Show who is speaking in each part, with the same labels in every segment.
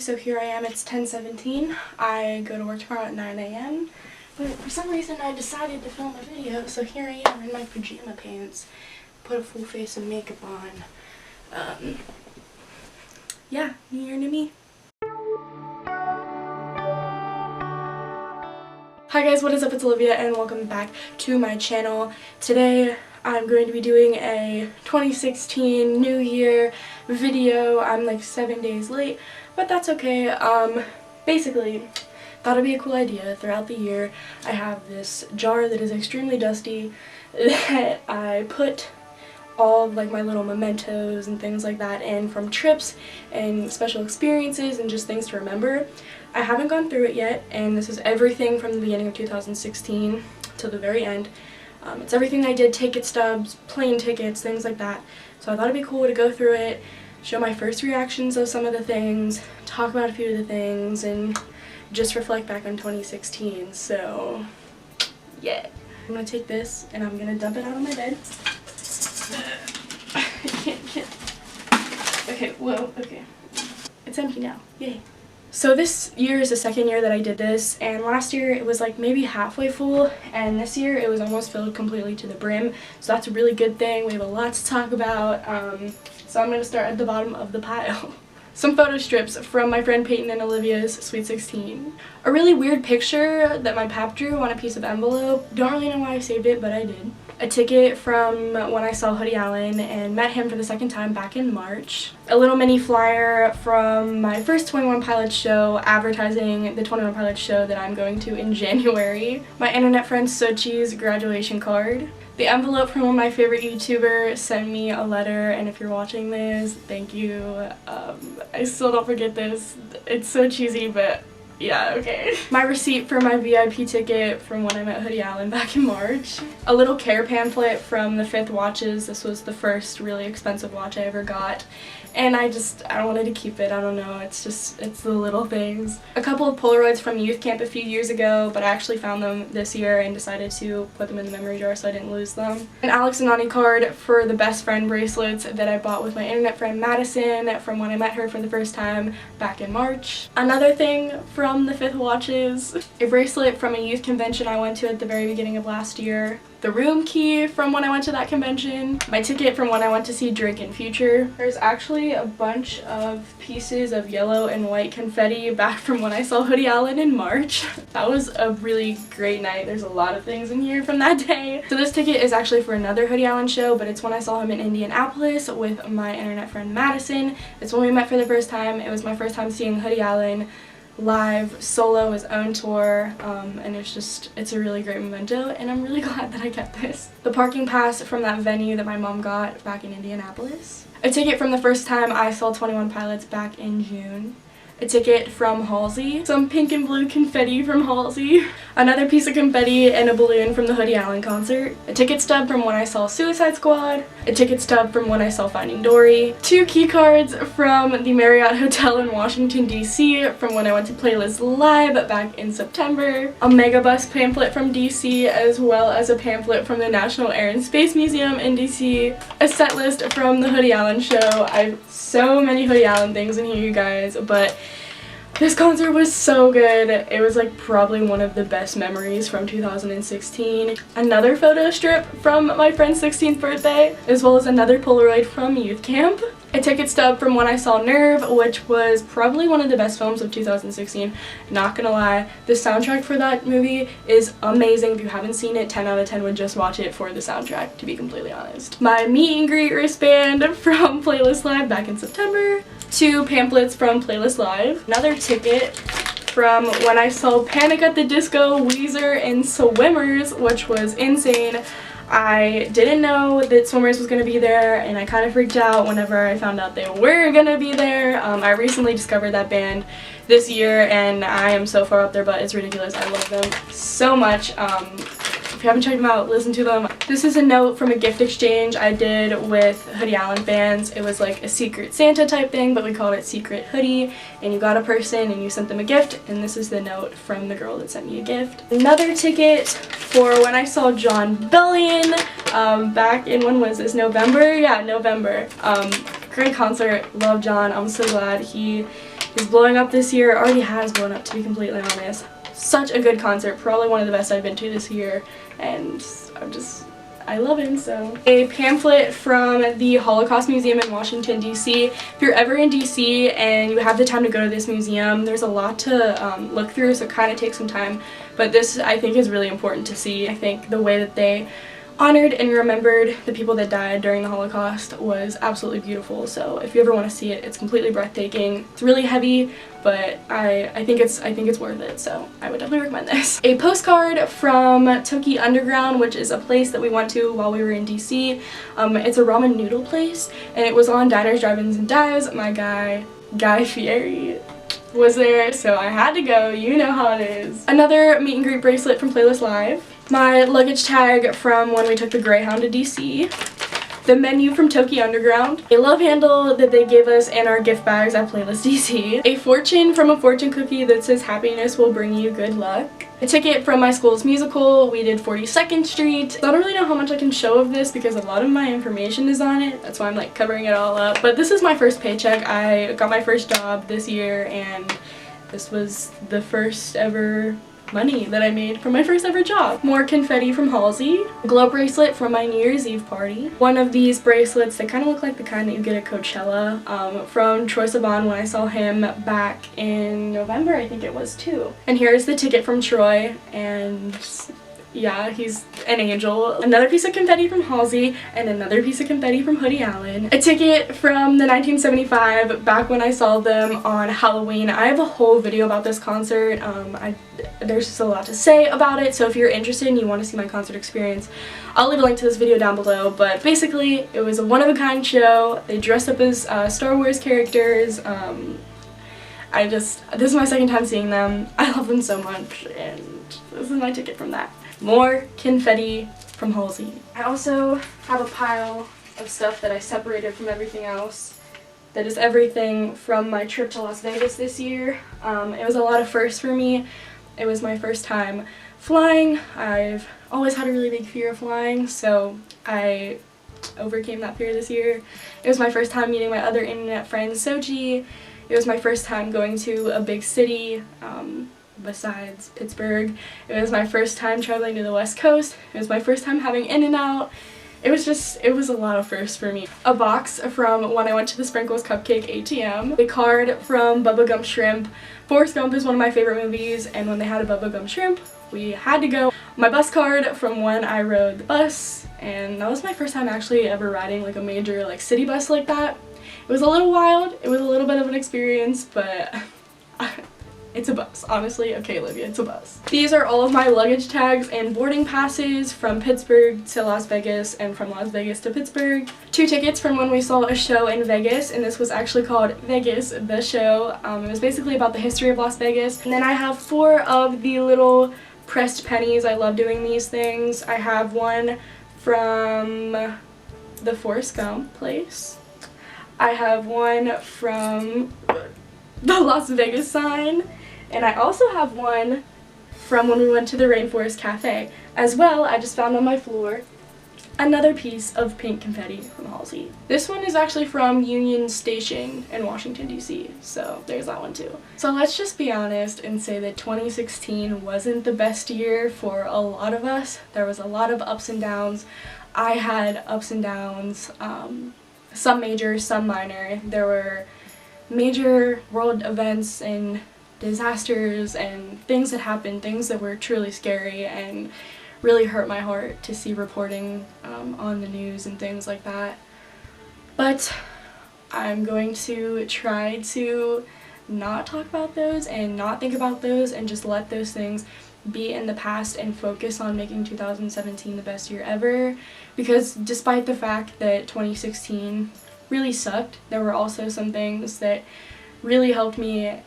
Speaker 1: So here I am, it's 10:17. I go to work tomorrow at 9 a.m. But for some reason I decided to film a video, so here I am in my pajama pants. Put a full face of makeup on. Yeah, new year, new me. Hi guys, what is up? It's Olivia and welcome back to my channel. Today I'm going to be doing a 2016 New Year video. I'm like 7 days late, but that's okay. Basically, thought it'd be a cool idea. Throughout the year, I have this jar that is extremely dusty that I put all of like my little mementos and things like that in from trips and special experiences and just things to remember. I haven't gone through it yet, and this is everything from the beginning of 2016 to the very end. It's everything I did, ticket stubs, plane tickets, things like that. So I thought it'd be cool to go through it, show my first reactions of some of the things, talk about a few of the things, and just reflect back on 2016. So yeah. I'm gonna take this and I'm gonna dump it out on my bed. I can't get... Okay, whoa, okay. It's empty now. Yay. So this year is the second year that I did this, and last year it was like maybe halfway full, and this year it was almost filled completely to the brim. So that's a really good thing. We have a lot to talk about. So I'm going to start at the bottom of the pile. Some photo strips from my friend Peyton and Olivia's Sweet 16. A really weird picture that my pap drew on a piece of envelope. Don't really know why I saved it, but I did. A ticket from when I saw Hoodie Allen and met him for the second time back in March. A little mini flyer from my first 21 Pilots show advertising the 21 Pilots show that I'm going to in January. My internet friend Sochi's graduation card. The envelope from one of my favorite YouTubers sent me a letter, and if you're watching this, thank you. I still don't forget this. It's so cheesy, but yeah, okay. My receipt for my VIP ticket from when I met Hoodie Allen back in March. A little care pamphlet from the 5th Watches. This was the first really expensive watch I ever got. And I wanted to keep it. I don't know, it's the little things. A couple of Polaroids from youth camp a few years ago, but I actually found them this year and decided to put them in the memory jar so I didn't lose them. An Alex and Ani card for the best friend bracelets that I bought with my internet friend Madison from when I met her for the first time back in March. Another thing from the 5th Watches, a bracelet from a youth convention I went to at the very beginning of last year. The room key from when I went to that convention. My ticket from when I went to see Drake in Future. There's actually a bunch of pieces of yellow and white confetti back from when I saw Hoodie Allen in March. That was a really great night. There's a lot of things in here from that day. So this ticket is actually for another Hoodie Allen show, but it's when I saw him in Indianapolis with my internet friend Madison. It's when we met for the first time. It was my first time seeing Hoodie Allen live solo, his own tour, and it's a really great memento, and I'm really glad that I got this. The parking pass from that venue that my mom got back in Indianapolis. A ticket from the first time I saw 21 Pilots back in June. A ticket from Halsey. Some pink and blue confetti from Halsey. Another piece of confetti and a balloon from the Hoodie Allen concert. A ticket stub from when I saw Suicide Squad. A ticket stub from when I saw Finding Dory. 2 key cards from the Marriott Hotel in Washington, D.C. from when I went to Playlist Live back in September. A Megabus pamphlet from D.C. as well as a pamphlet from the National Air and Space Museum in D.C. A set list from the Hoodie Allen show. I have so many Hoodie Allen things in here, you guys, but this concert was so good. It was like probably one of the best memories from 2016. Another photo strip from my friend's 16th birthday, as well as another Polaroid from youth camp. A ticket stub from when I saw Nerve, which was probably one of the best films of 2016. Not gonna lie, the soundtrack for that movie is amazing. If you haven't seen it, 10 out of 10 would just watch it for the soundtrack, to be completely honest. My meet and greet wristband from Playlist Live back in September. 2 pamphlets from Playlist Live. Another ticket from when I saw Panic at the Disco, Weezer, and Swimmers, which was insane. I didn't know that Swimmers was going to be there, and I kind of freaked out whenever I found out they were going to be there. I recently discovered that band this year, and I am so far up their butt, it's ridiculous. I love them so much. If you haven't checked them out, listen to them. This is a note from a gift exchange I did with Hoodie Allen fans. It was like a Secret Santa type thing, but we called it Secret Hoodie, and you got a person and you sent them a gift, and this is the note from the girl that sent me a gift. Another ticket for when I saw John Bellion back in, when was this, November? Yeah, November. Great concert, love John. I'm so glad he is blowing up this year. It already has blown up, to be completely honest. Such a good concert, probably one of the best I've been to this year, and I love him so. A pamphlet from the Holocaust Museum in Washington, D.C. If you're ever in D.C. and you have the time to go to this museum, there's a lot to look through, so it kind of takes some time, but this I think is really important to see. I think the way that they honored and remembered the people that died during the Holocaust was absolutely beautiful, so if you ever want to see it, it's completely breathtaking. It's really heavy, but I think it's worth it, so I would definitely recommend this. A postcard from Toki Underground, which is a place that we went to while we were in DC. It's a ramen noodle place, and it was on Diners, Drive-Ins, and Dives. My Guy Fieri was there, so I had to go. You know how it is. Another meet and greet bracelet from Playlist Live. My luggage tag from when we took the Greyhound to DC. The menu from Toki Underground. A love handle that they gave us in our gift bags at Playlist DC. A fortune from a fortune cookie that says happiness will bring you good luck. A ticket from my school's musical. We did 42nd Street. I don't really know how much I can show of this because a lot of my information is on it. That's why I'm like covering it all up. But this is my first paycheck. I got my first job this year, and this was the first ever money that I made from my first ever job. More confetti from Halsey. A glow bracelet from my New Year's Eve party. One of these bracelets that kind of look like the kind that you get at Coachella from Troye Sivan when I saw him back in November, I think it was too. And here's the ticket from Troy, and yeah, he's an angel. Another piece of confetti from Halsey, and another piece of confetti from Hoodie Allen. A ticket from the 1975, back when I saw them on Halloween. I have a whole video about this concert. There's just a lot to say about it, so if you're interested and you want to see my concert experience, I'll leave a link to this video down below. But basically, it was a one-of-a-kind show. They dressed up as Star Wars characters. This is my second time seeing them. I love them so much, and this is my ticket from that. More confetti from Halsey. I also have a pile of stuff that I separated from everything else. That is everything from my trip to Las Vegas this year. It was a lot of firsts for me. It was my first time flying. I've always had a really big fear of flying, so I overcame that fear this year. It was my first time meeting my other internet friend, Soji. It was my first time going to a big city besides Pittsburgh. It was my first time traveling to the West Coast. It was my first time having In-N-Out. It was a lot of firsts for me. A box from when I went to the Sprinkles Cupcake ATM. A card from Bubba Gump Shrimp. Forrest Gump is one of my favorite movies, and when they had a Bubba Gump Shrimp, we had to go. My bus card from when I rode the bus, and that was my first time actually ever riding like a major like city bus like that. It was a little wild. It was a little bit of an experience, but it's a bus, honestly. Okay, Olivia, it's a bus. These are all of my luggage tags and boarding passes from Pittsburgh to Las Vegas and from Las Vegas to Pittsburgh. 2 tickets from when we saw a show in Vegas, and this was actually called Vegas, the show. It was basically about the history of Las Vegas. And then I have 4 of the little pressed pennies. I love doing these things. I have one from the Forrest Gump place. I have one from the Las Vegas sign. And I also have one from when we went to the Rainforest Cafe. As well, I just found on my floor another piece of pink confetti from Halsey. This one is actually from Union Station in Washington, D.C., so there's that one too. So let's just be honest and say that 2016 wasn't the best year for a lot of us. There was a lot of ups and downs. I had ups and downs, some major, some minor. There were major world events and disasters and things that happened, things that were truly scary and really hurt my heart to see reporting on the news and things like that. But I'm going to try to not talk about those and not think about those and just let those things be in the past and focus on making 2017 the best year ever, because despite the fact that 2016 really sucked, there were also some things that really helped me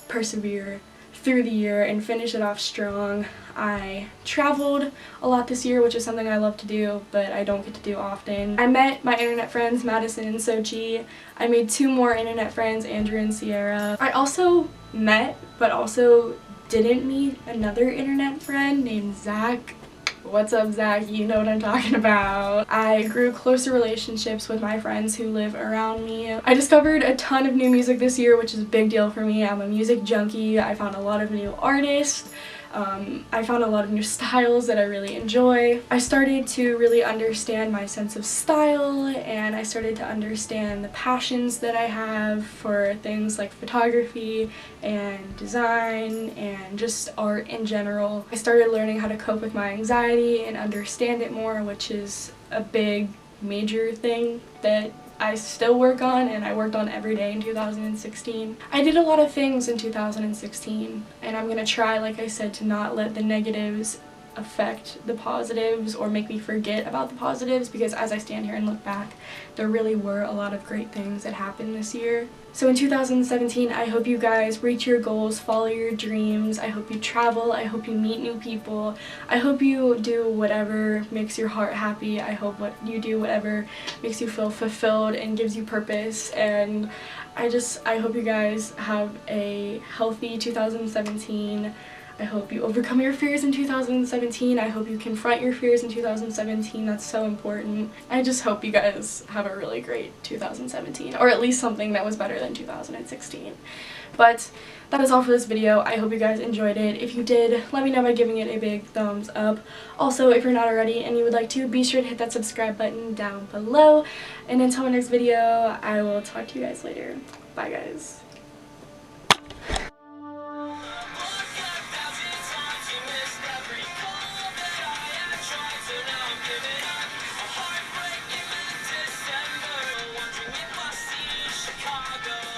Speaker 1: persevere through the year and finish it off strong. I traveled a lot this year, which is something I love to do, but I don't get to do often. I met my internet friends, Madison and Sochi. I made 2 more internet friends, Andrew and Sierra. I also met, but also didn't meet, another internet friend named Zach. What's up, Zach? You know what I'm talking about. I grew closer relationships with my friends who live around me. I discovered a ton of new music this year, which is a big deal for me. I'm a music junkie. I found a lot of new artists. I found a lot of new styles that I really enjoy. I started to really understand my sense of style, and I started to understand the passions that I have for things like photography and design and just art in general. I started learning how to cope with my anxiety and understand it more, which is a big, major thing that I still work on, and I worked on every day in 2016. I did a lot of things in 2016, and I'm gonna try, like I said, to not let the negatives affect the positives or make me forget about the positives, because as I stand here and look back, there really were a lot of great things that happened this year. So in 2017, I hope you guys reach your goals, follow your dreams. I hope you travel. I hope you meet new people. I hope you do whatever makes your heart happy. I hope what you do, whatever makes you feel fulfilled and gives you purpose. And I hope you guys have a healthy 2017. I hope you overcome your fears in 2017. I hope you confront your fears in 2017. That's so important. I just hope you guys have a really great 2017, or at least something that was better than 2016. But that is all for this video. I hope you guys enjoyed it. If you did, let me know by giving it a big thumbs up. Also, if you're not already and you would like to, be sure to hit that subscribe button down below. And until my next video, I will talk to you guys later. Bye, guys. Chicago.